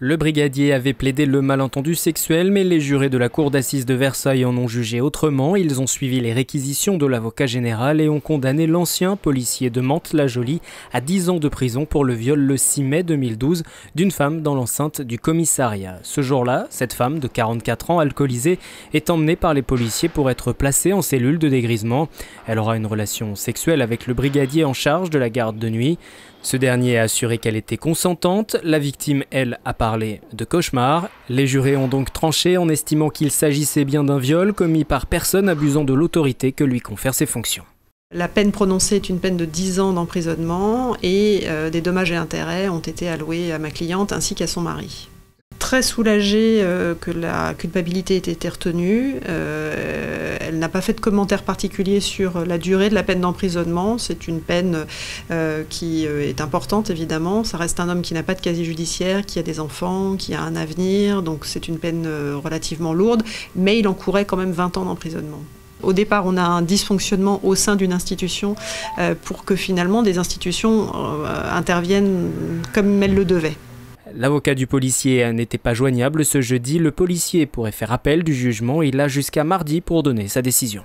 Le brigadier avait plaidé le malentendu sexuel, mais les jurés de la cour d'assises de Versailles en ont jugé autrement. Ils ont suivi les réquisitions de l'avocat général et ont condamné l'ancien policier de Mantes-la-Jolie à 10 ans de prison pour le viol le 6 mai 2012 d'une femme dans l'enceinte du commissariat. Ce jour-là, cette femme de 44 ans, alcoolisée, est emmenée par les policiers pour être placée en cellule de dégrisement. Elle aura une relation sexuelle avec le brigadier en charge de la garde de nuit. Ce dernier a assuré qu'elle était consentante. La victime, elle, a parlé de cauchemar. Les jurés ont donc tranché en estimant qu'il s'agissait bien d'un viol commis par personne abusant de l'autorité que lui confèrent ses fonctions. La peine prononcée est une peine de 10 ans d'emprisonnement et des dommages et intérêts ont été alloués à ma cliente ainsi qu'à son mari. Très soulagée que la culpabilité ait été retenue. Elle n'a pas fait de commentaire particulier sur la durée de la peine d'emprisonnement. C'est une peine qui est importante évidemment. Ça reste un homme qui n'a pas de casier judiciaire, qui a des enfants, qui a un avenir. Donc c'est une peine relativement lourde, mais il encourait quand même 20 ans d'emprisonnement. Au départ, on a un dysfonctionnement au sein d'une institution pour que finalement des institutions interviennent comme elles le devaient. L'avocat du policier n'était pas joignable ce jeudi. Le policier pourrait faire appel du jugement. Il a jusqu'à mardi pour donner sa décision.